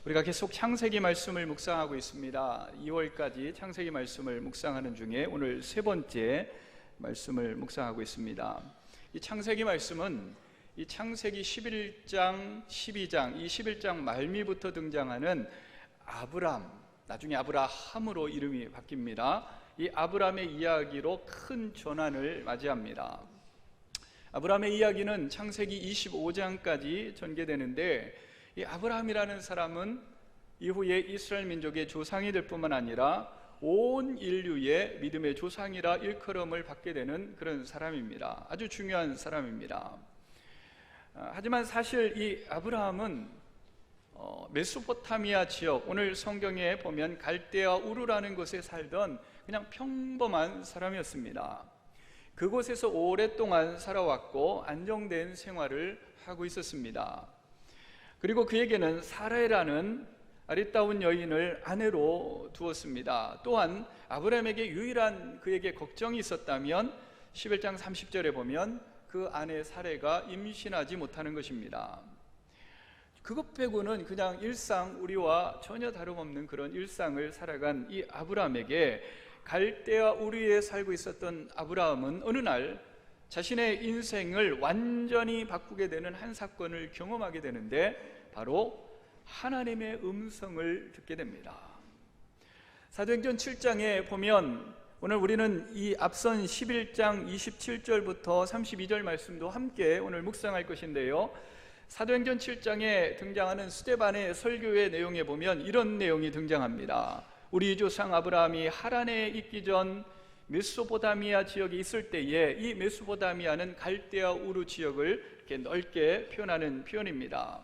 우리가 계속 창세기 말씀을 묵상하고 있습니다. 2월까지 창세기 말씀을 묵상하는 중에 오늘 세 번째 말씀을 묵상하고 있습니다. 이 창세기 말씀은 이 창세기 11장, 12장, 이 11장 말미부터 등장하는 아브람, 나중에 아브라함으로 이름이 바뀝니다. 이 아브람의 이야기로 큰 전환을 맞이합니다. 아브람의 이야기는 창세기 25장까지 전개되는데, 이 아브라함이라는 사람은 이후에 이스라엘 민족의 조상이 될 뿐만 아니라 온 인류의 믿음의 조상이라 일컬음을 받게 되는 그런 사람입니다. 아주 중요한 사람입니다. 하지만 사실 이 아브라함은 메소포타미아 지역, 오늘 성경에 보면 갈대아 우르라는 곳에 살던 그냥 평범한 사람이었습니다. 그곳에서 오랫동안 살아왔고 안정된 생활을 하고 있었습니다. 그리고 그에게는 사라라는 아리따운 여인을 아내로 두었습니다. 또한 아브라함에게 유일한 그에게 걱정이 있었다면 11장 30절에 보면 그 아내 사라가 임신하지 못하는 것입니다. 그것 빼고는 그냥 일상, 우리와 전혀 다름없는 그런 일상을 살아간 이 아브라함에게, 갈대아 우르에 살고 있었던 아브라함은 어느 날 자신의 인생을 완전히 바꾸게 되는 한 사건을 경험하게 되는데, 바로 하나님의 음성을 듣게 됩니다. 사도행전 7장에 보면, 오늘 우리는 이 앞선 11장 27절부터 32절 말씀도 함께 오늘 묵상할 것인데요, 사도행전 7장에 등장하는 스데반의 설교의 내용에 보면 이런 내용이 등장합니다. 우리 조상 아브라함이 하란에 있기 전 메소포타미아 지역에 있을 때에, 이 메소포타미아는 갈대아 우르 지역을 이렇게 넓게 표현하는 표현입니다.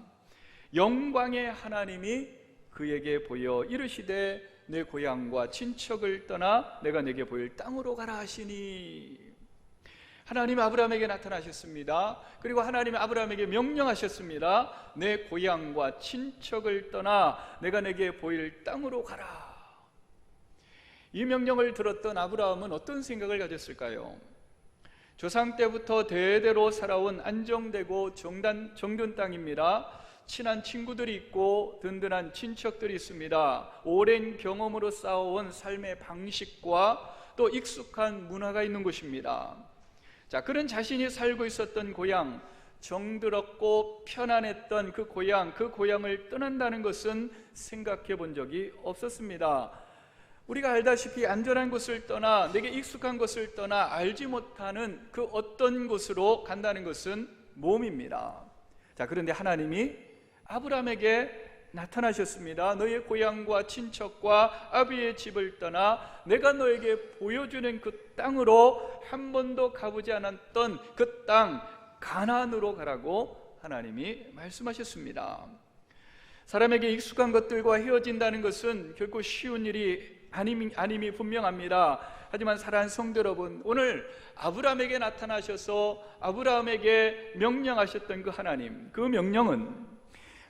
영광의 하나님이 그에게 보여 이르시되 내 고향과 친척을 떠나 내가 내게 보일 땅으로 가라 하시니, 하나님이 아브라함에게 나타나셨습니다. 그리고 하나님이 아브라함에게 명령하셨습니다. 내 고향과 친척을 떠나 내가 내게 보일 땅으로 가라. 이 명령을 들었던 아브라함은 어떤 생각을 가졌을까요? 조상 때부터 대대로 살아온 안정되고 정든 땅입니다. 친한 친구들이 있고 든든한 친척들이 있습니다. 오랜 경험으로 쌓아온 삶의 방식과 또 익숙한 문화가 있는 곳입니다. 자, 그런 자신이 살고 있었던 고향, 정들었고 편안했던 그 고향을 떠난다는 것은 생각해 본 적이 없었습니다. 우리가 알다시피 안전한 곳을 떠나, 내게 익숙한 곳을 떠나 알지 못하는 그 어떤 곳으로 간다는 것은 모험입니다. 자, 그런데 하나님이 아브라함에게 나타나셨습니다. 너의 고향과 친척과 아비의 집을 떠나 내가 너에게 보여주는 그 땅으로 한 번도 가보지 않았던 그 땅 가나안으로 가라고 하나님이 말씀하셨습니다. 사람에게 익숙한 것들과 헤어진다는 것은 결코 쉬운 일이 아님이 분명합니다. 하지만 사랑하는 성도 여러분, 오늘 아브라함에게 나타나셔서 아브라함에게 명령하셨던 그 하나님, 그 명령은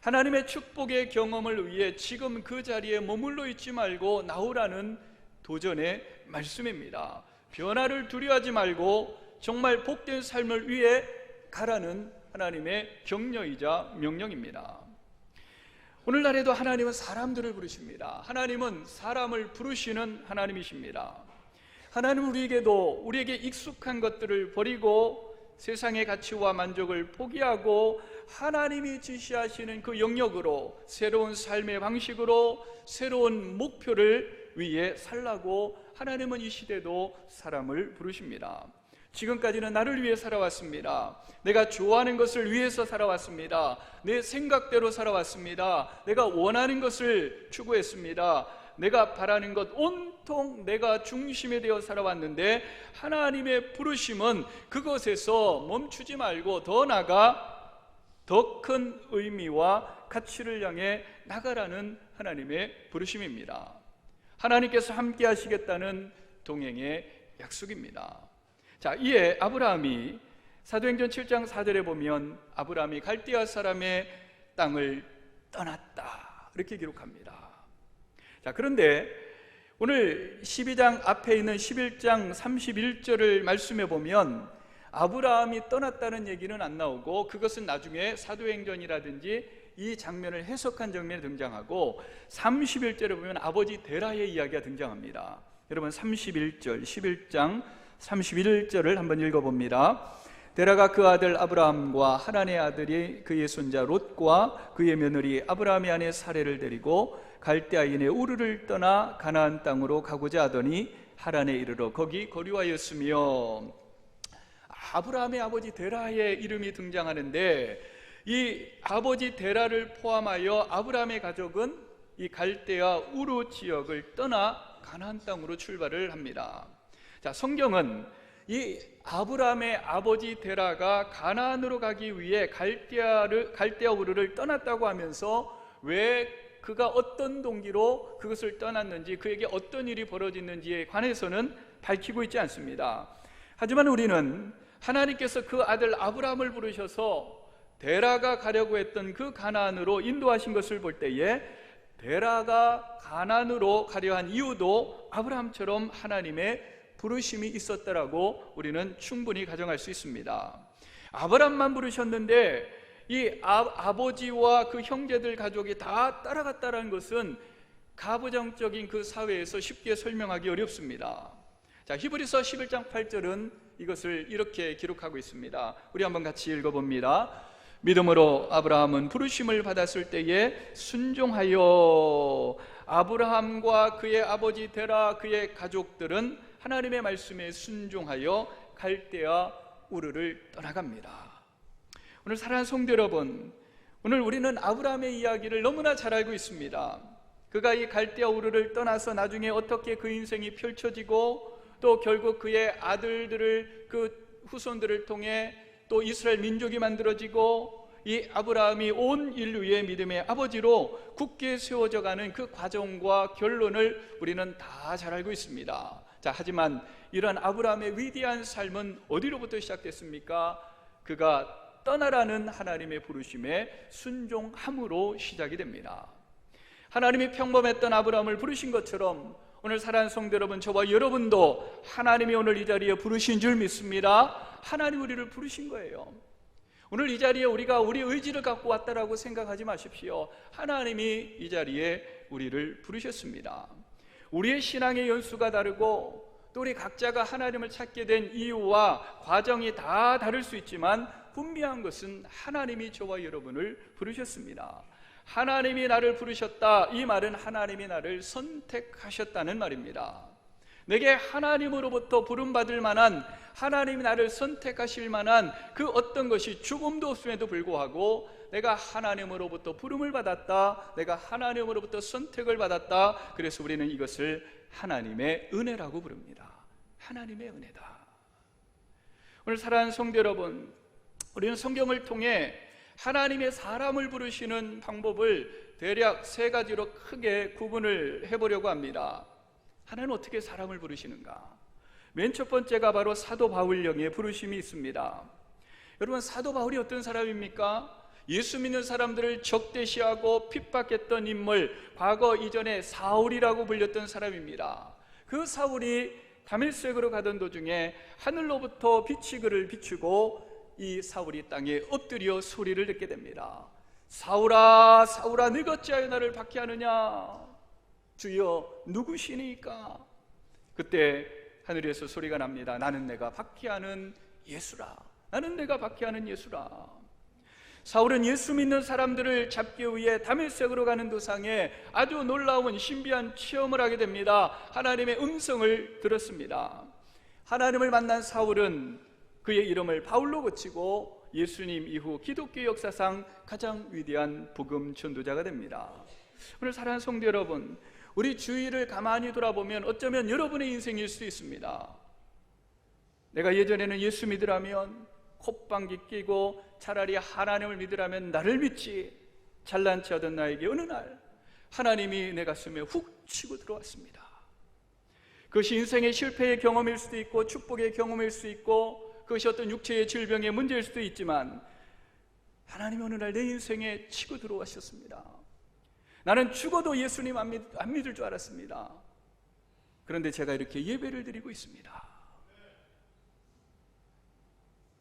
하나님의 축복의 경험을 위해 지금 그 자리에 머물러 있지 말고 나오라는 도전의 말씀입니다. 변화를 두려워하지 말고 정말 복된 삶을 위해 가라는 하나님의 격려이자 명령입니다. 오늘날에도 하나님은 사람들을 부르십니다. 하나님은 사람을 부르시는 하나님이십니다. 하나님은 우리에게 익숙한 것들을 버리고 세상의 가치와 만족을 포기하고 하나님이 지시하시는 그 영역으로, 새로운 삶의 방식으로 새로운 목표를 위해 살라고 하나님은 이 시대도 사람을 부르십니다. 지금까지는 나를 위해 살아왔습니다. 내가 좋아하는 것을 위해서 살아왔습니다. 내 생각대로 살아왔습니다. 내가 원하는 것을 추구했습니다. 내가 바라는 것 온통 내가 중심이 되어 살아왔는데, 하나님의 부르심은 그것에서 멈추지 말고 더 나아가 더 큰 의미와 가치를 향해 나가라는 하나님의 부르심입니다. 하나님께서 함께 하시겠다는 동행의 약속입니다. 자, 이에 아브라함이 사도행전 7장 4절에 보면 아브라함이 갈대아 사람의 땅을 떠났다, 이렇게 기록합니다. 자, 그런데 오늘 12장 앞에 있는 11장 31절을 말씀해 보면 아브라함이 떠났다는 얘기는 안 나오고, 그것은 나중에 사도행전이라든지 이 장면을 해석한 장면이 등장하고 31절에 보면 아버지 데라의 이야기가 등장합니다. 여러분 31절 11장 31절을 한번 읽어봅니다. 데라가 그 아들 아브라함과 하란의 아들이 그의 손자 롯과 그의 며느리 아브라함의 아내 사레를 데리고 갈대아인의 우르를 떠나 가나안 땅으로 가고자 하더니 하란에 이르러 거기 거류하였으며, 아브라함의 아버지 데라의 이름이 등장하는데 이 아버지 데라를 포함하여 아브라함의 가족은 이 갈대아 우르 지역을 떠나 가나안 땅으로 출발을 합니다. 자, 성경은 이 아브라함의 아버지 데라가 가나안으로 가기 위해 갈대아 우르를 떠났다고 하면서 왜 그가 어떤 동기로 그것을 떠났는지, 그에게 어떤 일이 벌어졌는지에 관해서는 밝히고 있지 않습니다. 하지만 우리는 하나님께서 그 아들 아브라함을 부르셔서 데라가 가려고 했던 그 가나안으로 인도하신 것을 볼 때에 데라가 가나안으로 가려 한 이유도 아브라함처럼 하나님의 부르심이 있었다라고 우리는 충분히 가정할 수 있습니다. 아브라함만 부르셨는데 이 아버지와 그 형제들 가족이 다 따라갔다는 것은 가부장적인 그 사회에서 쉽게 설명하기 어렵습니다. 자, 히브리서 11장 8절은 이것을 이렇게 기록하고 있습니다. 우리 한번 같이 읽어봅니다. 믿음으로 아브라함은 부르심을 받았을 때에 순종하여 아브라함과 그의 아버지 데라 그의 가족들은 하나님의 말씀에 순종하여 갈대아 우르를 떠나갑니다. 오늘 사랑하는 성도 여러분, 오늘 우리는 아브라함의 이야기를 너무나 잘 알고 있습니다. 그가 이 갈대아 우르를 떠나서 나중에 어떻게 그 인생이 펼쳐지고 또 결국 그의 아들들을, 그 후손들을 통해 또 이스라엘 민족이 만들어지고 이 아브라함이 온 인류의 믿음의 아버지로 굳게 세워져 가는 그 과정과 결론을 우리는 다 잘 알고 있습니다. 자, 하지만 이런 아브라함의 위대한 삶은 어디로부터 시작됐습니까? 그가 떠나라는 하나님의 부르심에 순종함으로 시작이 됩니다. 하나님이 평범했던 아브라함을 부르신 것처럼 오늘 사랑하는 성도 여러분, 저와 여러분도 하나님이 오늘 이 자리에 부르신 줄 믿습니다. 하나님 우리를 부르신 거예요. 오늘 이 자리에 우리가 우리 의지를 갖고 왔다라고 생각하지 마십시오. 하나님이 이 자리에 우리를 부르셨습니다. 우리의 신앙의 연수가 다르고 또 우리 각자가 하나님을 찾게 된 이유와 과정이 다 다를 수 있지만 분명한 것은 하나님이 저와 여러분을 부르셨습니다. 하나님이 나를 부르셨다, 이 말은 하나님이 나를 선택하셨다는 말입니다. 내게 하나님으로부터 부름받을 만한, 하나님이 나를 선택하실 만한 그 어떤 것이 조금도 없음에도 불구하고 내가 하나님으로부터 부름을 받았다, 내가 하나님으로부터 선택을 받았다. 그래서 우리는 이것을 하나님의 은혜라고 부릅니다. 하나님의 은혜다. 오늘 사랑하는 성도 여러분, 우리는 성경을 통해 하나님의 사람을 부르시는 방법을 대략 세 가지로 크게 구분을 해보려고 합니다. 하나님은 어떻게 사람을 부르시는가? 맨 첫 번째가 바로 사도 바울령의 부르심이 있습니다. 여러분, 사도 바울이 어떤 사람입니까? 예수 믿는 사람들을 적대시하고 핍박했던 인물, 과거 이전에 사울이라고 불렸던 사람입니다. 그 사울이 다메섹으로 가던 도중에 하늘로부터 빛이 그를 비추고 이 사울이 땅에 엎드려 소리를 듣게 됩니다. 사울아, 사울아, 네가 어찌하여 나를 박해하느냐? 주여, 누구시니까? 그때 하늘에서 소리가 납니다. 나는 내가 박해하는 예수라. 나는 내가 박해하는 예수라. 사울은 예수 믿는 사람들을 잡기 위해 다메섹으로 가는 도상에 아주 놀라운 신비한 체험을 하게 됩니다. 하나님의 음성을 들었습니다. 하나님을 만난 사울은 그의 이름을 바울로 고치고 예수님 이후 기독교 역사상 가장 위대한 복음 전도자가 됩니다. 오늘 사랑하는 성도 여러분, 우리 주위를 가만히 돌아보면 어쩌면 여러분의 인생일 수도 있습니다. 내가 예전에는 예수 믿으라면 콧방귀 끼고 차라리 하나님을 믿으라면 나를 믿지, 잘난 체 하던 나에게 어느 날 하나님이 내 가슴에 훅 치고 들어왔습니다. 그것이 인생의 실패의 경험일 수도 있고 축복의 경험일 수 있고 그것이 어떤 육체의 질병의 문제일 수도 있지만 하나님이 어느 날 내 인생에 치고 들어오셨습니다. 나는 죽어도 예수님 안 믿을 줄 알았습니다. 그런데 제가 이렇게 예배를 드리고 있습니다.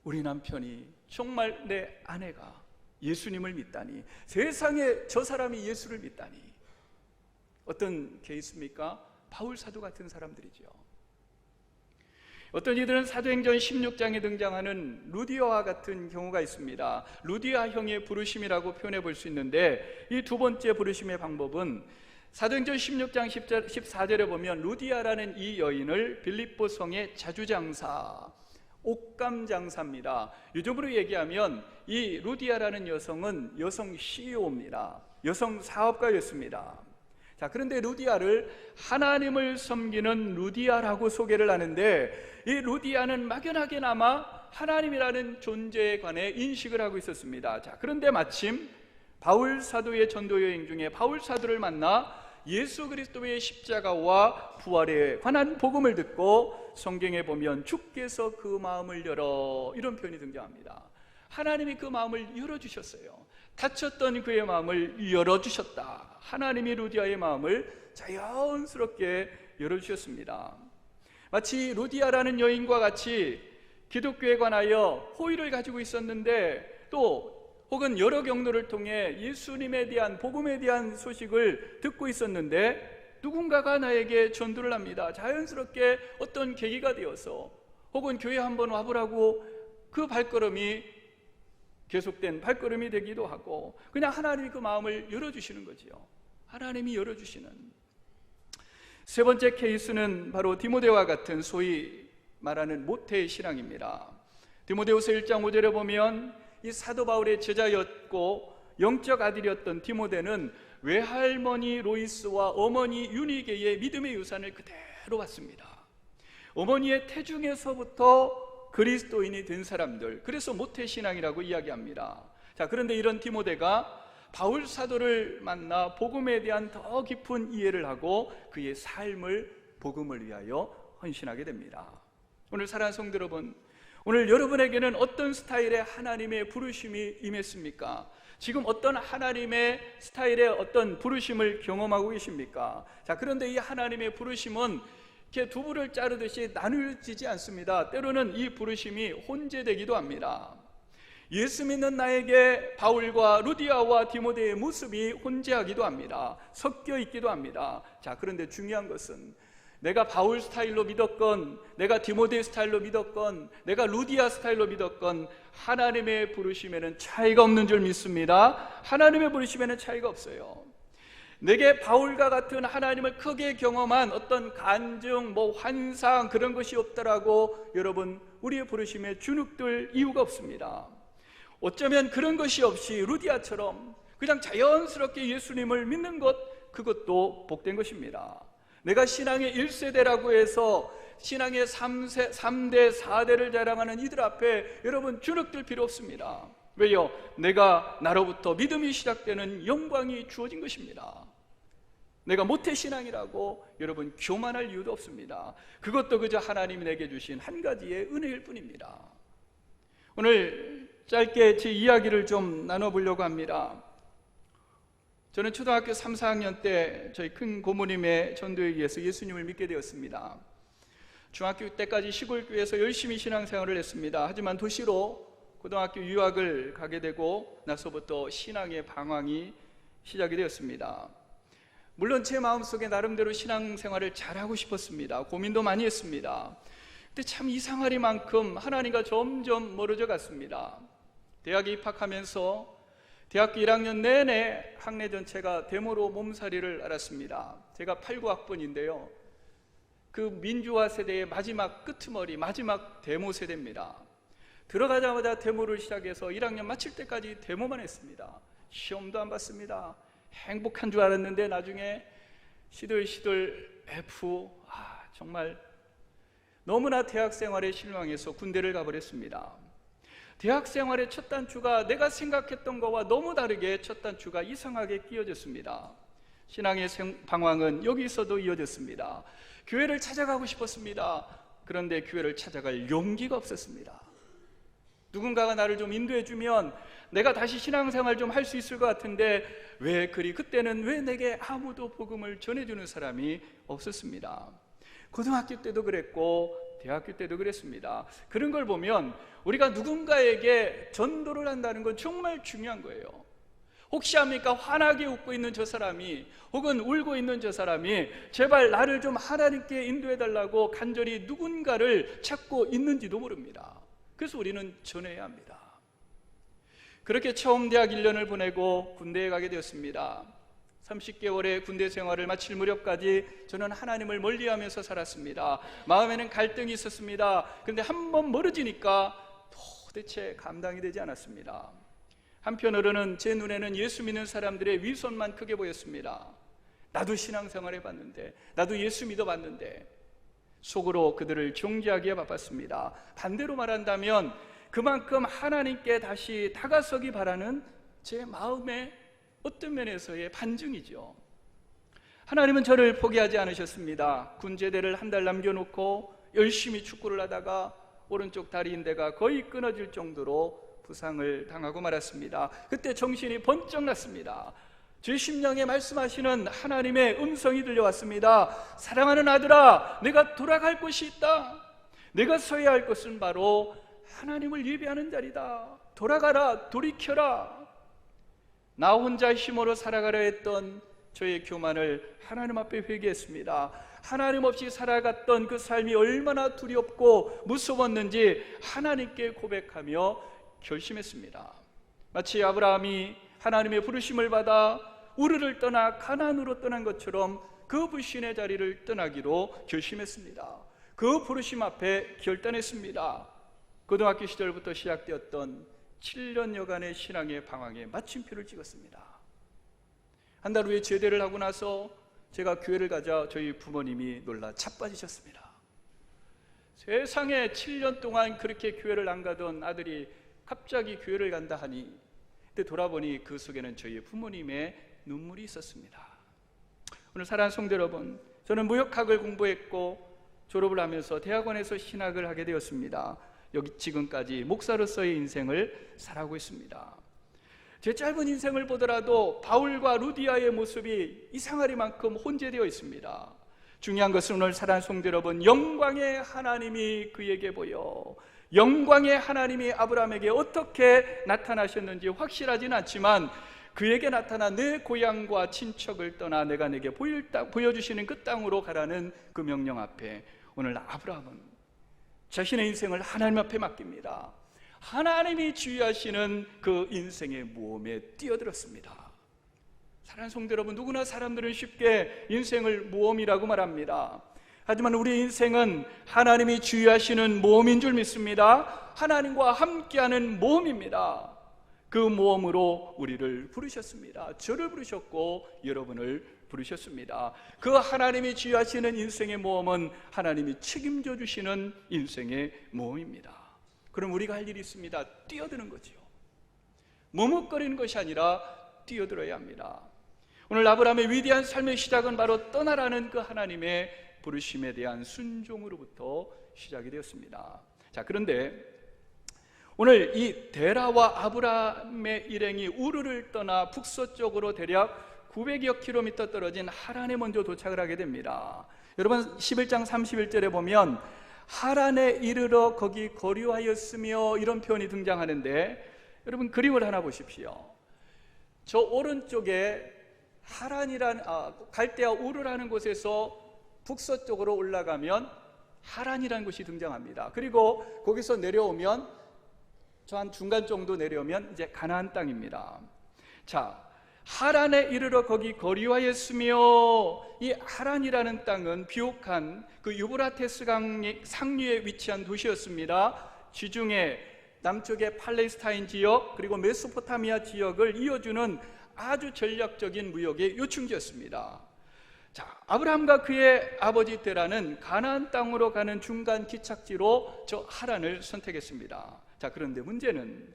우리 남편이, 정말 내 아내가 예수님을 믿다니, 세상에 저 사람이 예수를 믿다니. 어떤 케이스입니까? 바울 사도 같은 사람들이죠. 어떤 이들은 사도행전 16장에 등장하는 루디아와 같은 경우가 있습니다. 루디아 형의 부르심이라고 표현해 볼 수 있는데, 이 두 번째 부르심의 방법은 사도행전 16장 14절에 보면 루디아라는 이 여인을 빌립보 성의 자주장사, 옷감장사입니다. 요즘으로 얘기하면 이 루디아라는 여성은 여성 CEO입니다. 여성 사업가였습니다. 자, 그런데 루디아를 하나님을 섬기는 루디아라고 소개를 하는데, 이 루디아는 막연하게나마 하나님이라는 존재에 관해 인식을 하고 있었습니다. 자, 그런데 마침 바울 사도의 전도 여행 중에 바울 사도를 만나 예수 그리스도의 십자가와 부활에 관한 복음을 듣고, 성경에 보면 주께서 그 마음을 열어, 이런 표현이 등장합니다. 하나님이 그 마음을 열어주셨어요. 닫혔던 그의 마음을 열어주셨다. 하나님이 루디아의 마음을 자연스럽게 열어주셨습니다. 마치 루디아라는 여인과 같이 기독교에 관하여 호의를 가지고 있었는데, 또 혹은 여러 경로를 통해 예수님에 대한, 복음에 대한 소식을 듣고 있었는데, 누군가가 나에게 전도를 합니다. 자연스럽게 어떤 계기가 되어서, 혹은 교회 한번 와보라고 그 발걸음이 계속된 발걸음이 되기도 하고, 그냥 하나님이 그 마음을 열어주시는 거지요. 하나님이 열어주시는. 세 번째 케이스는 바로 디모데와 같은 소위 말하는 모태 신앙입니다. 디모데후서 1장 5절에 보면 이 사도 바울의 제자였고 영적 아들이었던 디모데는 외할머니 로이스와 어머니 유니게의 믿음의 유산을 그대로 받습니다. 어머니의 태중에서부터 그리스도인이 된 사람들, 그래서 모태신앙이라고 이야기합니다. 자, 그런데 이런 디모데가 바울 사도를 만나 복음에 대한 더 깊은 이해를 하고 그의 삶을 복음을 위하여 헌신하게 됩니다. 오늘 사랑하는 성도 여러분, 오늘 여러분에게는 어떤 스타일의 하나님의 부르심이 임했습니까? 지금 어떤 하나님의 스타일의 어떤 부르심을 경험하고 계십니까? 자, 그런데 이 하나님의 부르심은 이렇게 두부를 자르듯이 나누어지지 않습니다. 때로는 이 부르심이 혼재되기도 합니다. 예수 믿는 나에게 바울과 루디아와 디모데의 모습이 혼재하기도 합니다. 섞여 있기도 합니다. 자, 그런데 중요한 것은 내가 바울 스타일로 믿었건, 내가 디모데 스타일로 믿었건, 내가 루디아 스타일로 믿었건, 하나님의 부르심에는 차이가 없는 줄 믿습니다. 하나님의 부르심에는 차이가 없어요. 내게 바울과 같은 하나님을 크게 경험한 어떤 간증, 환상, 그런 것이 없더라고 여러분, 우리의 부르심에 주눅들 이유가 없습니다. 어쩌면 그런 것이 없이 루디아처럼 그냥 자연스럽게 예수님을 믿는 것, 그것도 복된 것입니다. 내가 신앙의 1세대라고 해서 신앙의 3대, 4대를 자랑하는 이들 앞에 여러분 주눅들 필요 없습니다. 왜요? 내가 나로부터 믿음이 시작되는 영광이 주어진 것입니다. 내가 모태신앙이라고 여러분 교만할 이유도 없습니다. 그것도 그저 하나님이 내게 주신 한 가지의 은혜일 뿐입니다. 오늘 짧게 제 이야기를 좀 나눠보려고 합니다. 저는 초등학교 3, 4학년 때 저희 큰 고모님의 전도에 의해서 예수님을 믿게 되었습니다. 중학교 때까지 시골교회에서 열심히 신앙생활을 했습니다. 하지만 도시로 고등학교 유학을 가게 되고 나서부터 신앙의 방황이 시작이 되었습니다. 물론 제 마음속에 나름대로 신앙생활을 잘하고 싶었습니다. 고민도 많이 했습니다. 근데 참 이상하리만큼 하나님과 점점 멀어져 갔습니다. 대학에 입학하면서 대학교 1학년 내내 학내 전체가 데모로 몸살이를 앓았습니다. 제가 8, 9학번인데요. 그 민주화 세대의 마지막 끄트머리, 마지막 데모 세대입니다. 들어가자마자 데모를 시작해서 1학년 마칠 때까지 데모만 했습니다. 시험도 안 봤습니다. 행복한 줄 알았는데 나중에 시들시들 F, 정말 너무나 대학 생활에 실망해서 군대를 가버렸습니다. 대학 생활의 첫 단추가 내가 생각했던 것과 너무 다르게 첫 단추가 이상하게 끼어졌습니다. 신앙의 방황은 여기서도 이어졌습니다. 교회를 찾아가고 싶었습니다. 그런데 교회를 찾아갈 용기가 없었습니다. 누군가가 나를 좀 인도해주면 내가 다시 신앙생활 좀 할 수 있을 것 같은데 그때는 왜 내게 아무도 복음을 전해주는 사람이 없었습니다. 고등학교 때도 그랬고 대학교 때도 그랬습니다. 그런 걸 보면 우리가 누군가에게 전도를 한다는 건 정말 중요한 거예요. 혹시 합니까? 환하게 웃고 있는 저 사람이, 혹은 울고 있는 저 사람이 제발 나를 좀 하나님께 인도해 달라고 간절히 누군가를 찾고 있는지도 모릅니다. 그래서 우리는 전해야 합니다. 그렇게 처음 대학 1년을 보내고 군대에 가게 되었습니다. 30개월의 군대 생활을 마칠 무렵까지 저는 하나님을 멀리하면서 살았습니다. 마음에는 갈등이 있었습니다. 그런데 한번 멀어지니까 도대체 감당이 되지 않았습니다. 한편으로는 제 눈에는 예수 믿는 사람들의 위선만 크게 보였습니다. 나도 신앙생활 해봤는데, 나도 예수 믿어봤는데, 속으로 그들을 정죄하기에 바빴습니다. 반대로 말한다면 그만큼 하나님께 다시 다가서기 바라는 제 마음의 어떤 면에서의 반증이죠. 하나님은 저를 포기하지 않으셨습니다. 군제대를 한 달 남겨놓고 열심히 축구를 하다가 오른쪽 다리 인대가 거의 끊어질 정도로 부상을 당하고 말았습니다. 그때 정신이 번쩍 났습니다. 제 심령에 말씀하시는 하나님의 음성이 들려왔습니다. 사랑하는 아들아, 내가 돌아갈 곳이 있다. 내가 서야 할 것은 바로 하나님을 예배하는 자리다. 돌아가라, 돌이켜라. 나 혼자 힘으로 살아가려 했던 저의 교만을 하나님 앞에 회개했습니다. 하나님 없이 살아갔던 그 삶이 얼마나 두렵고 무서웠는지 하나님께 고백하며 결심했습니다. 마치 아브라함이 하나님의 부르심을 받아 우르를 떠나 가나안으로 떠난 것처럼 그 불신의 자리를 떠나기로 결심했습니다. 그 부르심 앞에 결단했습니다. 고등학교 시절부터 시작되었던 7년여간의 신앙의 방황에 마침표를 찍었습니다. 한 달 후에 제대를 하고 나서 제가 교회를 가자 저희 부모님이 놀라 자빠지셨습니다. 세상에 7년 동안 그렇게 교회를 안 가던 아들이 갑자기 교회를 간다 하니, 그때 돌아보니 그 속에는 저희 부모님의 눈물이 있었습니다. 오늘 사랑하는 성도 여러분, 저는 무역학을 공부했고 졸업을 하면서 대학원에서 신학을 하게 되었습니다. 여기 지금까지 목사로서의 인생을 살아가고 있습니다. 제 짧은 인생을 보더라도 바울과 루디아의 모습이 이상하리만큼 혼재되어 있습니다. 중요한 것은 오늘 사랑하는 성도 여러분, 영광의 하나님이 그에게 보여, 영광의 하나님이 아브라함에게 어떻게 나타나셨는지 확실하진 않지만 그에게 나타나 내 고향과 친척을 떠나 내가 내게 보여주시는 그 땅으로 가라는 그 명령 앞에 오늘 아브라함은 자신의 인생을 하나님 앞에 맡깁니다. 하나님이 주의하시는 그 인생의 모험에 뛰어들었습니다. 사랑하는 성도 여러분, 누구나 사람들은 쉽게 인생을 모험이라고 말합니다. 하지만 우리 인생은 하나님이 주의하시는 모험인 줄 믿습니다. 하나님과 함께하는 모험입니다. 그 모험으로 우리를 부르셨습니다. 저를 부르셨고 여러분을 부르셨습니다. 그 하나님이 주의하시는 인생의 모험은 하나님이 책임져 주시는 인생의 모험입니다. 그럼 우리가 할 일이 있습니다. 뛰어드는 거지요. 머뭇거리는 것이 아니라 뛰어들어야 합니다. 오늘 아브라함의 위대한 삶의 시작은 바로 떠나라는 그 하나님의 부르심에 대한 순종으로부터 시작이 되었습니다. 자, 그런데 오늘 이 데라와 아브라함의 일행이 우르를 떠나 북서쪽으로 대략 900여 킬로미터 떨어진 하란에 먼저 도착을 하게 됩니다. 여러분 11장 31절에 보면 하란에 이르러 거기 거류하였으며 이런 표현이 등장하는데, 여러분 그림을 하나 보십시오. 저 오른쪽에 하란이란 갈대아 우르라는 곳에서 북서쪽으로 올라가면 하란이라는 곳이 등장합니다. 그리고 거기서 내려오면 저 한 중간 정도 내려오면 이제 가나안 땅입니다. 자, 하란에 이르러 거기 거류하였으며, 이 하란이라는 땅은 비옥한 그 유브라테스 강 상류에 위치한 도시였습니다. 지중해 남쪽의 팔레스타인 지역 그리고 메소포타미아 지역을 이어주는 아주 전략적인 무역의 요충지였습니다. 자, 아브라함과 그의 아버지 데라는 가나안 땅으로 가는 중간 기착지로 저 하란을 선택했습니다. 자, 그런데 문제는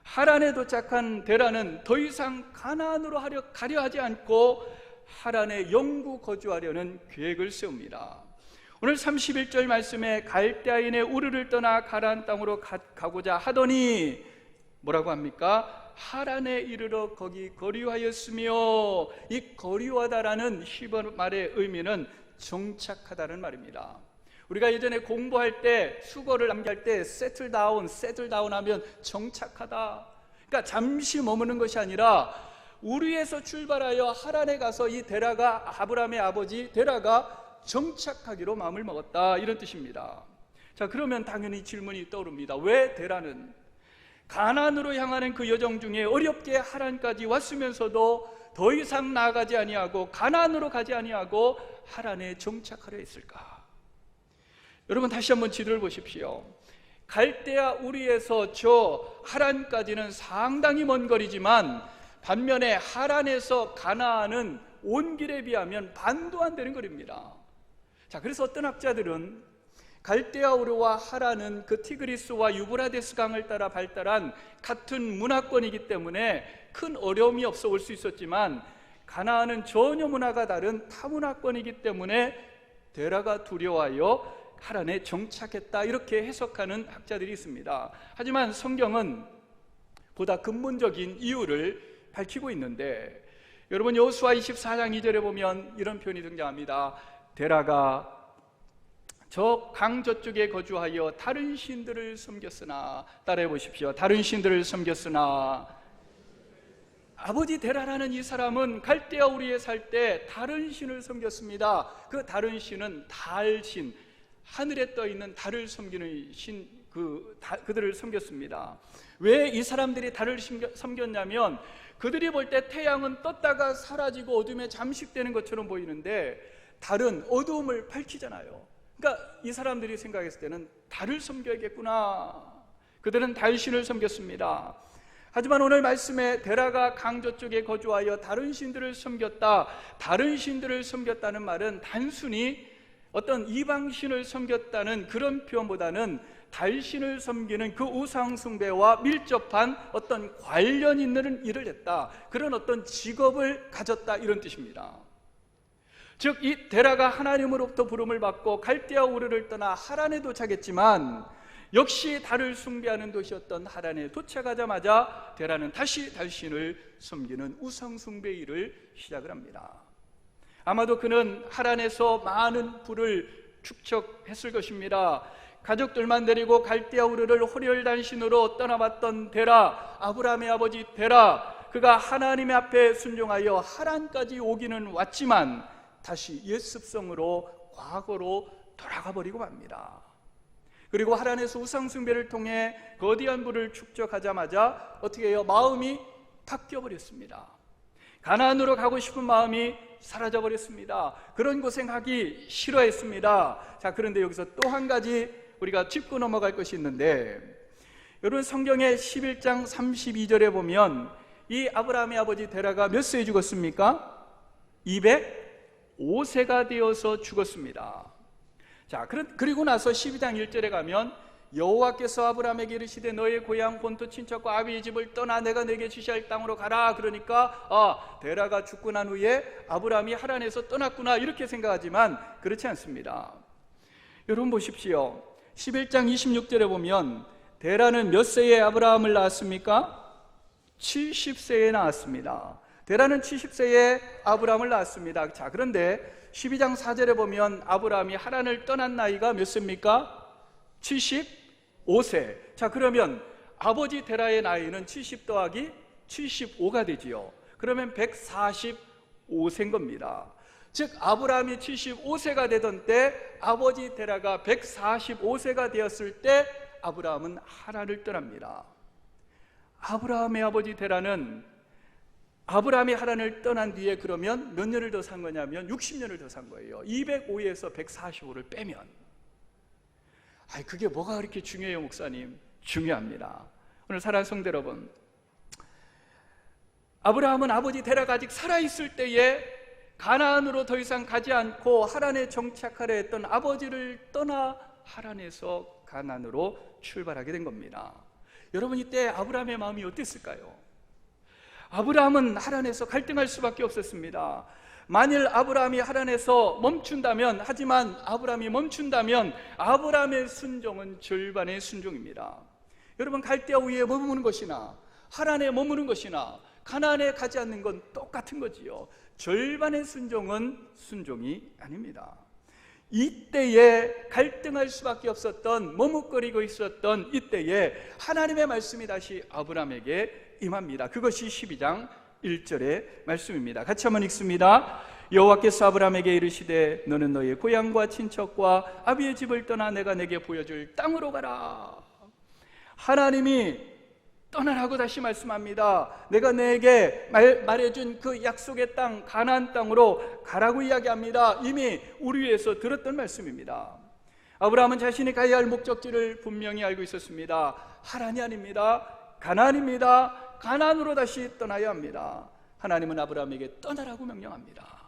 하란에 도착한 데라는 더 이상 가나안으로 가려 하지 않고 하란에 영구 거주하려는 계획을 세웁니다. 오늘 31절 말씀에 갈대아인의 우르를 떠나 가나안 땅으로 가고자 하더니 뭐라고 합니까? 하란에 이르러 거기 거류하였으며, 이 거류하다라는 히브리 말의 의미는 정착하다는 말입니다. 우리가 예전에 공부할 때 수거를 남기할 때 settle down 하면 정착하다. 그러니까 잠시 머무는 것이 아니라 우리에서 출발하여 하란에 가서 이 데라가, 아브라함의 아버지 데라가 정착하기로 마음을 먹었다, 이런 뜻입니다. 자, 그러면 당연히 질문이 떠오릅니다. 왜 데라는 가나안으로 향하는 그 여정 중에 어렵게 하란까지 왔으면서도 더 이상 나아가지 아니하고 가나안으로 가지 아니하고 하란에 정착하려 했을까? 여러분, 다시 한번 지도를 보십시오. 갈대아 우리에서 저 하란까지는 상당히 먼 거리지만 반면에 하란에서 가나안은 온 길에 비하면 반도 안 되는 거리입니다. 자, 그래서 어떤 학자들은 갈대아 우르와 하란은 그 티그리스와 유브라데스 강을 따라 발달한 같은 문화권이기 때문에 큰 어려움이 없어 올 수 있었지만 가나안은 전혀 문화가 다른 타문화권이기 때문에 데라가 두려워하여 하란에 정착했다, 이렇게 해석하는 학자들이 있습니다. 하지만 성경은 보다 근본적인 이유를 밝히고 있는데, 여러분 여호수아 24장 2절에 보면 이런 표현이 등장합니다. 데라가 저 강 저쪽에 거주하여 다른 신들을 섬겼으나, 따라해 보십시오. 다른 신들을 섬겼으나. 아버지 데라라는 이 사람은 갈대아 우리에 살 때 다른 신을 섬겼습니다. 그 다른 신은 달신, 하늘에 떠 있는 달을 섬기는 신, 그들을 섬겼습니다. 왜 이 사람들이 달을 섬겼냐면 그들이 볼 때 태양은 떴다가 사라지고 어둠에 잠식되는 것처럼 보이는데 달은 어두움을 밝히잖아요. 그러니까 이 사람들이 생각했을 때는 달을 섬겨야겠구나. 그들은 달신을 섬겼습니다. 하지만 오늘 말씀에 데라가 강 저쪽에 거주하여 다른 신들을 섬겼다, 다른 신들을 섬겼다는 말은 단순히 어떤 이방신을 섬겼다는 그런 표현보다는 달신을 섬기는 그 우상숭배와 밀접한 어떤 관련 있는 일을 했다, 그런 어떤 직업을 가졌다, 이런 뜻입니다. 즉 이 데라가 하나님으로부터 부름을 받고 갈대아 우르를 떠나 하란에 도착했지만 역시 달을 숭배하는 도시였던 하란에 도착하자마자 데라는 다시 달신을 섬기는 우상숭배 일을 시작을 합니다. 아마도 그는 하란에서 많은 부를 축적했을 것입니다. 가족들만 데리고 갈대아 우르를 호렬단신으로 떠나봤던 데라, 아브라함의 아버지 데라, 그가 하나님의 앞에 순종하여 하란까지 오기는 왔지만 다시 옛 습성으로, 과거로 돌아가 버리고 맙니다. 그리고 하란에서 우상숭배를 통해 거대한 부를 축적하자마자 어떻게 해요? 마음이 바뀌어 버렸습니다. 가나안으로 가고 싶은 마음이 사라져 버렸습니다. 그런 고생하기 싫어했습니다. 자, 그런데 여기서 또 한 가지 우리가 짚고 넘어갈 것이 있는데, 여러분 성경의 11장 32절에 보면 이 아브라함의 아버지 데라가 몇 세에 죽었습니까? 205세가 되어서 죽었습니다. 자, 그리고 나서 12장 1절에 가면 여호와께서 아브라함에게 이르시되 너의 고향 본토 친척과 아비의 집을 떠나 내가 내게 지시할 땅으로 가라. 그러니까 데라가 죽고 난 후에 아브라함이 하란에서 떠났구나, 이렇게 생각하지만 그렇지 않습니다. 여러분 보십시오. 11장 26절에 보면 데라는 몇 세에 아브라함을 낳았습니까? 70세에 낳았습니다. 데라는 70세에 아브라함을 낳았습니다. 자, 그런데 12장 4절에 보면 아브라함이 하란을 떠난 나이가 몇 세입니까? 75세. 자, 그러면 아버지 데라의 나이는 70 더하기 75가 되지요. 그러면 145세인 겁니다. 즉 아브라함이 75세가 되던 때, 아버지 데라가 145세가 되었을 때 아브라함은 하란을 떠납니다. 아브라함의 아버지 데라는 아브라함이 하란을 떠난 뒤에 그러면 몇 년을 더 산 거냐면 60년을 더 산 거예요. 205에서 145를 빼면. 그게 뭐가 그렇게 중요해요, 목사님? 중요합니다. 오늘 사랑하는 성도 여러분, 아브라함은 아버지 데라가 아직 살아있을 때에 가나안으로 더 이상 가지 않고 하란에 정착하려 했던 아버지를 떠나 하란에서 가나안으로 출발하게 된 겁니다. 여러분, 이때 아브라함의 마음이 어땠을까요? 아브라함은 하란에서 갈등할 수밖에 없었습니다. 만일 아브라함이 하란에서 멈춘다면, 하지만 아브라함이 멈춘다면 아브라함의 순종은 절반의 순종입니다. 여러분, 갈대아 위에 머무는 것이나 하란에 머무는 것이나 가나안에 가지 않는 건 똑같은 거지요. 절반의 순종은 순종이 아닙니다. 이때에 갈등할 수밖에 없었던, 머뭇거리고 있었던 이때에 하나님의 말씀이 다시 아브라함에게 임합니다. 그것이 12장 1절의 말씀입니다. 같이 한번 읽습니다. 여호와께서 아브라함에게 이르시되 너는 너의 고향과 친척과 아비의 집을 떠나 내가 내게 보여줄 땅으로 가라. 하나님이 떠나라고 다시 말씀합니다. 내가 내게 말해준 그 약속의 땅, 가나안 땅으로 가라고 이야기합니다. 이미 우리 위에서 들었던 말씀입니다. 아브라함은 자신이 가야 할 목적지를 분명히 알고 있었습니다. 하란이 아닙니다. 가나안입니다. 가나안으로 다시 떠나야 합니다. 하나님은 아브라함에게 떠나라고 명령합니다.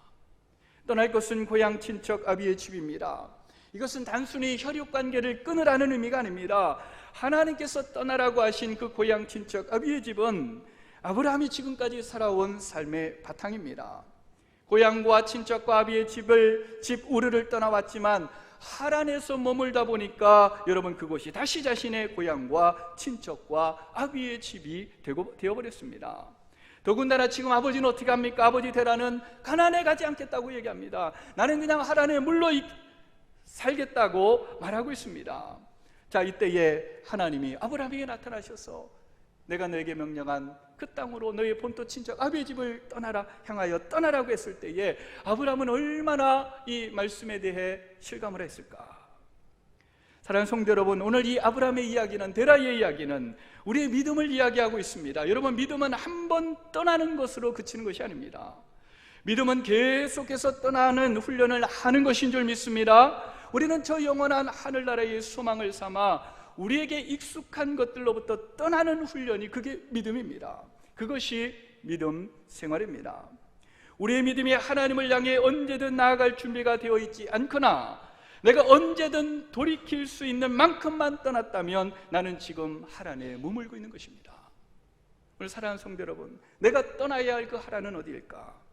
떠날 것은 고향, 친척, 아비의 집입니다. 이것은 단순히 혈육관계를 끊으라는 의미가 아닙니다. 하나님께서 떠나라고 하신 그 고향, 친척, 아비의 집은 아브라함이 지금까지 살아온 삶의 바탕입니다. 고향과 친척과 아비의 집 우르를 떠나왔지만 하란에서 머물다 보니까 여러분 그곳이 다시 자신의 고향과 친척과 아비의 집이 되어버렸습니다. 더군다나 지금 아버지는 어떻게 합니까? 아버지 데라는 가나안에 가지 않겠다고 얘기합니다. 나는 그냥 하란에 물러 살겠다고 말하고 있습니다. 자, 이때에 하나님이 아브라함에게 나타나셔서 내가 너에게 명령한 그 땅으로 너의 본토 친척 아비의 집을 향하여 떠나라고 했을 때에 아브라함은 얼마나 이 말씀에 대해 실감을 했을까? 사랑하는 성도 여러분, 오늘 이 아브라함의 이야기는, 데라의 이야기는 우리의 믿음을 이야기하고 있습니다. 여러분, 믿음은 한 번 떠나는 것으로 그치는 것이 아닙니다. 믿음은 계속해서 떠나는 훈련을 하는 것인 줄 믿습니다. 우리는 저 영원한 하늘나라의 소망을 삼아 우리에게 익숙한 것들로부터 떠나는 훈련이, 그게 믿음입니다. 그것이 믿음 생활입니다. 우리의 믿음이 하나님을 향해 언제든 나아갈 준비가 되어 있지 않거나 내가 언제든 돌이킬 수 있는 만큼만 떠났다면 나는 지금 하란에 머물고 있는 것입니다. 오늘 사랑하는 성도 여러분, 내가 떠나야 할 그 하란은 어디일까?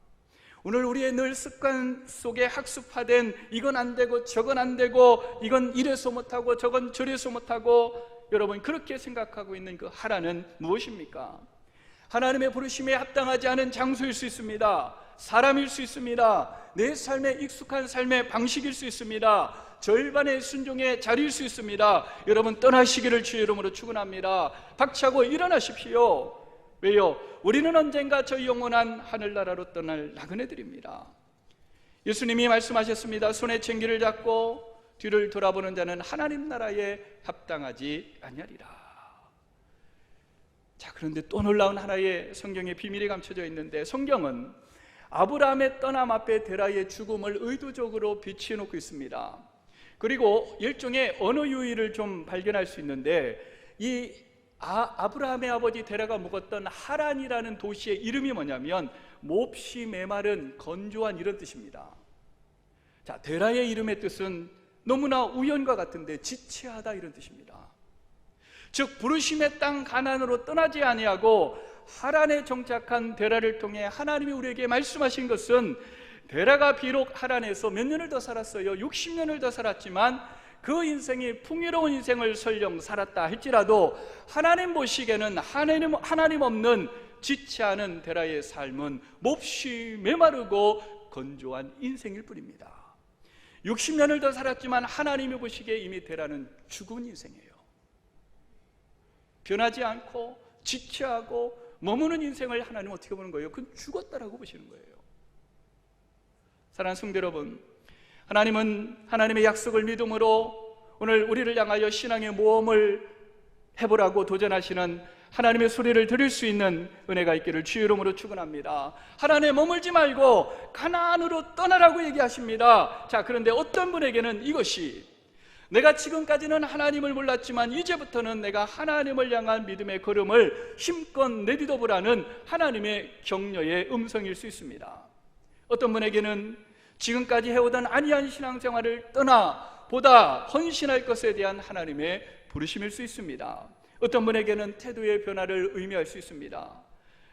오늘 우리의 늘 습관 속에 학습화된 이건 안 되고 저건 안 되고 이건 이래서 못하고 저건 저래서 못하고, 여러분 그렇게 생각하고 있는 그 하란은 무엇입니까? 하나님의 부르심에 합당하지 않은 장소일 수 있습니다. 사람일 수 있습니다. 내 삶에 익숙한 삶의 방식일 수 있습니다. 절반의 순종의 자리일 수 있습니다. 여러분 떠나시기를 주의 이름으로 축원합니다. 박차고 일어나십시오. 왜요? 우리는 언젠가 저 영원한 하늘나라로 떠날 나그네들입니다. 예수님이 말씀하셨습니다. 손에 챙기를 잡고 뒤를 돌아보는 자는 하나님 나라에 합당하지 아니하리라. 자, 그런데 또 놀라운 하나의 성경의 비밀이 감춰져 있는데, 성경은 아브라함의 떠남 앞에 데라의 죽음을 의도적으로 비치해 놓고 있습니다. 그리고 일종의 언어 유희를 좀 발견할 수 있는데, 이 아브라함의 아버지 데라가 묵었던 하란이라는 도시의 이름이 뭐냐면 몹시 메마른 건조한 이런 뜻입니다. 자, 데라의 이름의 뜻은 너무나 우연과 같은데 지체하다 이런 뜻입니다. 즉 부르심의 땅 가나안으로 떠나지 아니하고 하란에 정착한 데라를 통해 하나님이 우리에게 말씀하신 것은, 데라가 비록 하란에서 몇 년을 더 살았어요. 60년을 더 살았지만 그 인생이 풍요로운 인생을 설령 살았다 할지라도 하나님 보시기에는 하나님 없는 지체하는 데라의 삶은 몹시 메마르고 건조한 인생일 뿐입니다. 60년을 더 살았지만 하나님이 보시기에 이미 데라는 죽은 인생이에요. 변하지 않고 지체하고 머무는 인생을 하나님은 어떻게 보는 거예요? 그건 죽었다라고 보시는 거예요. 사랑하는 성도 여러분, 하나님은 하나님의 약속을 믿음으로 오늘 우리를 향하여 신앙의 모험을 해보라고 도전하시는 하나님의 소리를 들을 수 있는 은혜가 있기를 주의 이름으로 축원합니다. 하란에 머물지 말고 가나안으로 떠나라고 얘기하십니다. 자, 그런데 어떤 분에게는 이것이, 내가 지금까지는 하나님을 몰랐지만 이제부터는 내가 하나님을 향한 믿음의 걸음을 힘껏 내딛어 보라는 하나님의 격려의 음성일 수 있습니다. 어떤 분에게는 지금까지 해오던 안이한 신앙생활을 떠나 보다 헌신할 것에 대한 하나님의 부르심일 수 있습니다. 어떤 분에게는 태도의 변화를 의미할 수 있습니다.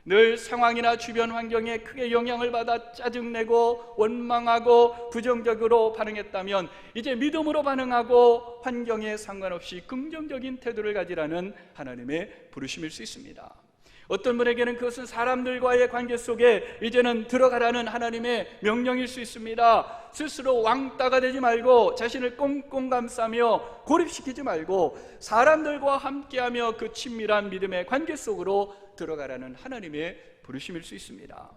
늘 상황이나 주변 환경에 크게 영향을 받아 짜증내고 원망하고 부정적으로 반응했다면 이제 믿음으로 반응하고 환경에 상관없이 긍정적인 태도를 가지라는 하나님의 부르심일 수 있습니다. 어떤 분에게는 그것은 사람들과의 관계 속에 이제는 들어가라는 하나님의 명령일 수 있습니다. 스스로 왕따가 되지 말고 자신을 꽁꽁 감싸며 고립시키지 말고 사람들과 함께하며 그 친밀한 믿음의 관계 속으로 들어가라는 하나님의 부르심일 수 있습니다.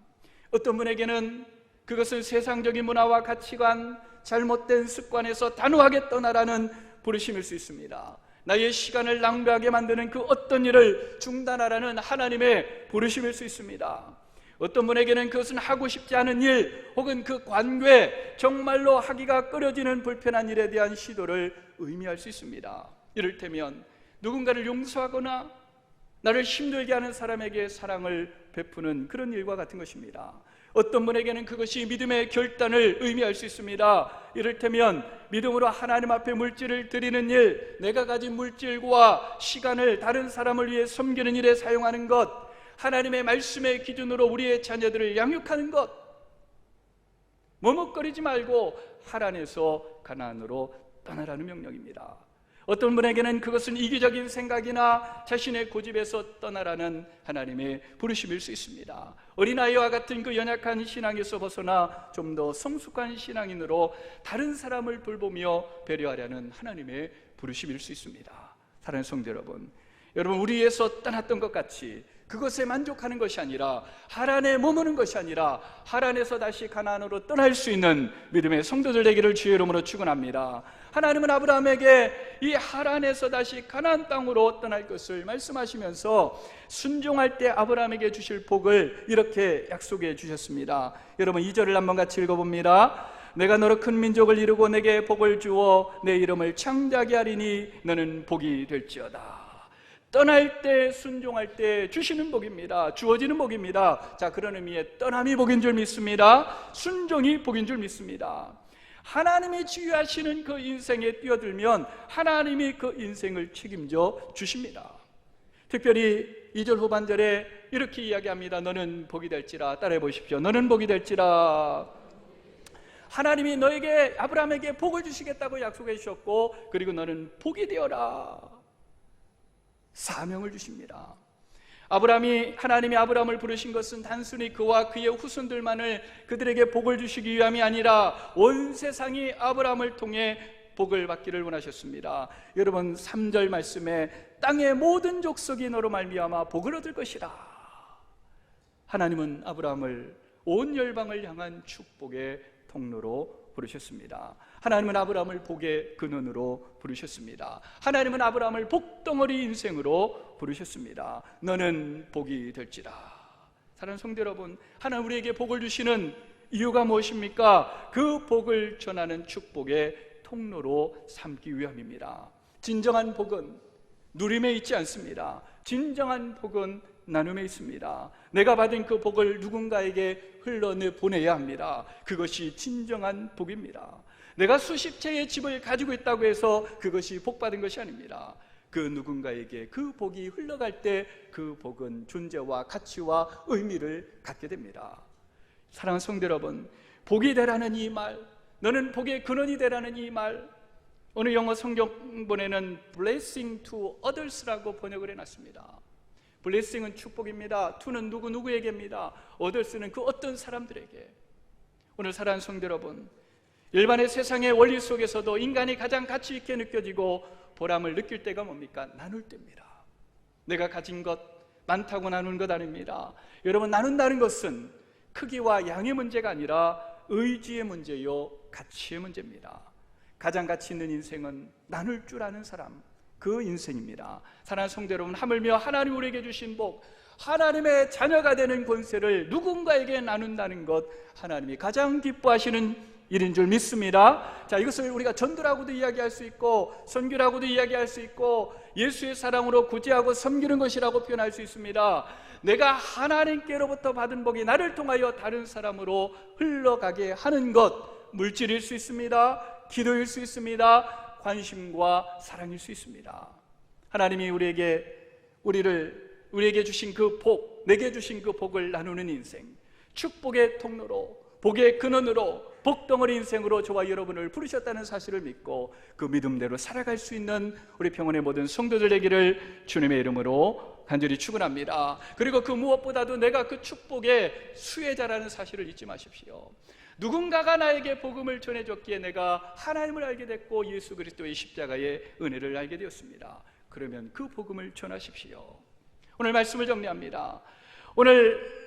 어떤 분에게는 그것은 세상적인 문화와 가치관, 잘못된 습관에서 단호하게 떠나라는 부르심일 수 있습니다. 나의 시간을 낭비하게 만드는 그 어떤 일을 중단하라는 하나님의 부르심일 수 있습니다. 어떤 분에게는 그것은 하고 싶지 않은 일 혹은 그 관계, 정말로 하기가 꺼려지는 불편한 일에 대한 시도를 의미할 수 있습니다. 이를테면 누군가를 용서하거나 나를 힘들게 하는 사람에게 사랑을 베푸는 그런 일과 같은 것입니다. 어떤 분에게는 그것이 믿음의 결단을 의미할 수 있습니다. 이를테면 믿음으로 하나님 앞에 물질을 드리는 일, 내가 가진 물질과 시간을 다른 사람을 위해 섬기는 일에 사용하는 것, 하나님의 말씀의 기준으로 우리의 자녀들을 양육하는 것, 머뭇거리지 말고 하란에서 가나안으로 떠나라는 명령입니다. 어떤 분에게는 그것은 이기적인 생각이나 자신의 고집에서 떠나라는 하나님의 부르심일 수 있습니다. 어린아이와 같은 그 연약한 신앙에서 벗어나 좀 더 성숙한 신앙인으로 다른 사람을 돌보며 배려하려는 하나님의 부르심일 수 있습니다. 사랑하는 성도 여러분, 우리에서 떠났던 것 같이 그것에 만족하는 것이 아니라, 하란에 머무는 것이 아니라 하란에서 다시 가나안으로 떠날 수 있는 믿음의 성도들 되기를 주의 이름으로 축원합니다. 하나님은 아브라함에게 이 하란에서 다시 가나안 땅으로 떠날 것을 말씀하시면서 순종할 때 아브라함에게 주실 복을 이렇게 약속해 주셨습니다. 여러분 2절을 한번 같이 읽어봅니다. 내가 너로 큰 민족을 이루고 내게 복을 주어 내 이름을 창대하게 하리니 너는 복이 될지어다. 떠날 때, 순종할 때 주시는 복입니다. 주어지는 복입니다. 자, 그런 의미의 떠남이 복인 줄 믿습니다. 순종이 복인 줄 믿습니다. 하나님이 지휘하시는 그 인생에 뛰어들면 하나님이 그 인생을 책임져 주십니다. 특별히 2절 후반절에 이렇게 이야기합니다. 너는 복이 될지라. 따라해 보십시오. 너는 복이 될지라. 하나님이 너에게, 아브라함에게 복을 주시겠다고 약속해 주셨고, 그리고 너는 복이 되어라. 사명을 주십니다. 하나님이 아브라함을 부르신 것은 단순히 그와 그의 후손들만을 그들에게 복을 주시기 위함이 아니라 온 세상이 아브라함을 통해 복을 받기를 원하셨습니다. 여러분 3절 말씀에 땅의 모든 족속이 너로 말미암아 복을 얻을 것이라. 하나님은 아브라함을 온 열방을 향한 축복의 통로로 부르셨습니다. 하나님은 아브라함을 복의 근원으로 부르셨습니다. 하나님은 아브라함을 복덩어리 인생으로 부르셨습니다. 너는 복이 될지라. 사랑하는 성도 여러분, 하나님 우리에게 복을 주시는 이유가 무엇입니까? 그 복을 전하는 축복의 통로로 삼기 위함입니다. 진정한 복은 누림에 있지 않습니다. 진정한 복은 나눔에 있습니다. 내가 받은 그 복을 누군가에게 흘러보내야 합니다. 그것이 진정한 복입니다. 내가 수십 채의 집을 가지고 있다고 해서 그것이 복받은 것이 아닙니다. 그 누군가에게 그 복이 흘러갈 때 그 복은 존재와 가치와 의미를 갖게 됩니다. 사랑하는 성도 여러분, 복이 되라는 이 말, 너는 복의 근원이 되라는 이 말, 어느 영어 성경본에는 blessing to others라고 번역을 해놨습니다. blessing은 축복입니다. to는 누구에게입니다. others는 그 어떤 사람들에게. 오늘 사랑하는 성도 여러분, 일반의 세상의 원리 속에서도 인간이 가장 가치 있게 느껴지고 보람을 느낄 때가 뭡니까? 나눌 때입니다. 내가 가진 것 많다고 나누는 것 아닙니다. 여러분, 나눈다는 것은 크기와 양의 문제가 아니라 의지의 문제요, 가치의 문제입니다. 가장 가치 있는 인생은 나눌 줄 아는 사람, 그 인생입니다. 사랑하는 성도 여러분, 하물며 하나님 우리에게 주신 복, 하나님의 자녀가 되는 권세를 누군가에게 나눈다는 것, 하나님이 가장 기뻐하시는 일인 줄 믿습니다. 자, 이것을 우리가 전도라고도 이야기할 수 있고 선교라고도 이야기할 수 있고 예수의 사랑으로 구제하고 섬기는 것이라고 표현할 수 있습니다. 내가 하나님께로부터 받은 복이 나를 통하여 다른 사람으로 흘러가게 하는 것, 물질일 수 있습니다. 기도일 수 있습니다. 관심과 사랑일 수 있습니다. 하나님이 우리에게 주신 그 복, 내게 주신 그 복을 나누는 인생, 축복의 통로로, 복의 근원으로, 복덩어리 인생으로 저와 여러분을 부르셨다는 사실을 믿고 그 믿음대로 살아갈 수 있는 우리 평원의 모든 성도들 되기를 주님의 이름으로 간절히 축원합니다. 그리고 그 무엇보다도 내가 그 축복의 수혜자라는 사실을 잊지 마십시오. 누군가가 나에게 복음을 전해줬기에 내가 하나님을 알게 됐고 예수 그리스도의 십자가의 은혜를 알게 되었습니다. 그러면 그 복음을 전하십시오. 오늘 말씀을 정리합니다. 오늘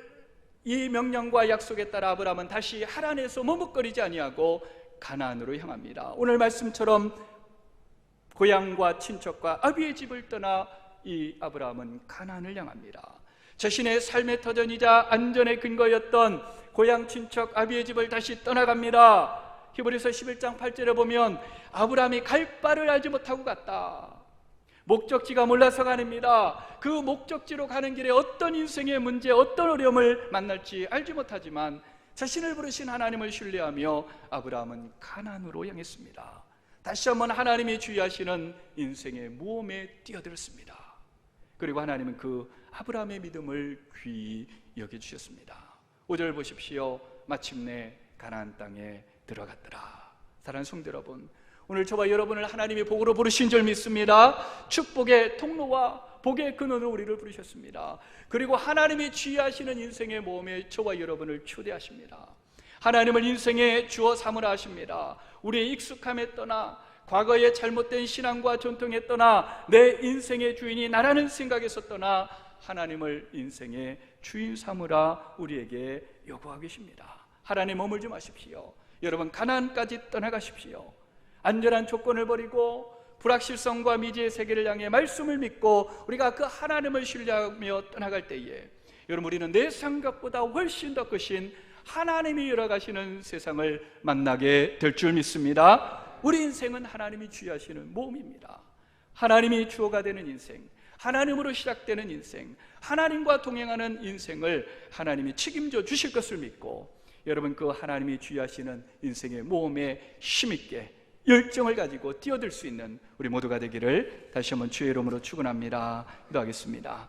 이 명령과 약속에 따라 아브라함은 다시 하란에서 머뭇거리지 아니하고 가나안으로 향합니다. 오늘 말씀처럼 고향과 친척과 아비의 집을 떠나 이 아브라함은 가나안을 향합니다. 자신의 삶의 터전이자 안전의 근거였던 고향 친척 아비의 집을 다시 떠나갑니다. 히브리서 11장 8절에 보면 아브라함이 갈 바를 알지 못하고 갔다. 목적지가 몰라서가 아닙니다. 그 목적지로 가는 길에 어떤 인생의 문제, 어떤 어려움을 만날지 알지 못하지만 자신을 부르신 하나님을 신뢰하며 아브라함은 가나안으로 향했습니다. 다시 한번 하나님이 주의하시는 인생의 모험에 뛰어들었습니다. 그리고 하나님은 그 아브라함의 믿음을 귀히 여겨주셨습니다. 5절 보십시오. 마침내 가나안 땅에 들어갔더라. 사랑하는 성도 여러분, 오늘 저와 여러분을 하나님이 복으로 부르신 줄 믿습니다. 축복의 통로와 복의 근원으로 우리를 부르셨습니다. 그리고 하나님이 지휘하시는 인생의 모험에 저와 여러분을 초대하십니다. 하나님을 인생의 주어 삼으라 하십니다. 우리의 익숙함에 떠나 과거의 잘못된 신앙과 전통에 떠나 내 인생의 주인이 나라는 생각에서 떠나 하나님을 인생의 주인 삼으라 우리에게 요구하고 계십니다. 하나님 머물지 마십시오. 여러분 가나안까지 떠나가십시오. 안전한 조건을 버리고 불확실성과 미지의 세계를 향해 말씀을 믿고 우리가 그 하나님을 신뢰하며 떠나갈 때에 여러분 우리는 내 생각보다 훨씬 더 크신 하나님이 열어가시는 세상을 만나게 될 줄 믿습니다. 우리 인생은 하나님이 주의하시는 모험입니다. 하나님이 주어가 되는 인생, 하나님으로 시작되는 인생, 하나님과 동행하는 인생을 하나님이 책임져 주실 것을 믿고 여러분 그 하나님이 주의하시는 인생의 모험에 힘있게 열정을 가지고 뛰어들 수 있는 우리 모두가 되기를 다시 한번 주의 이름으로 축원합니다. 기도하겠습니다.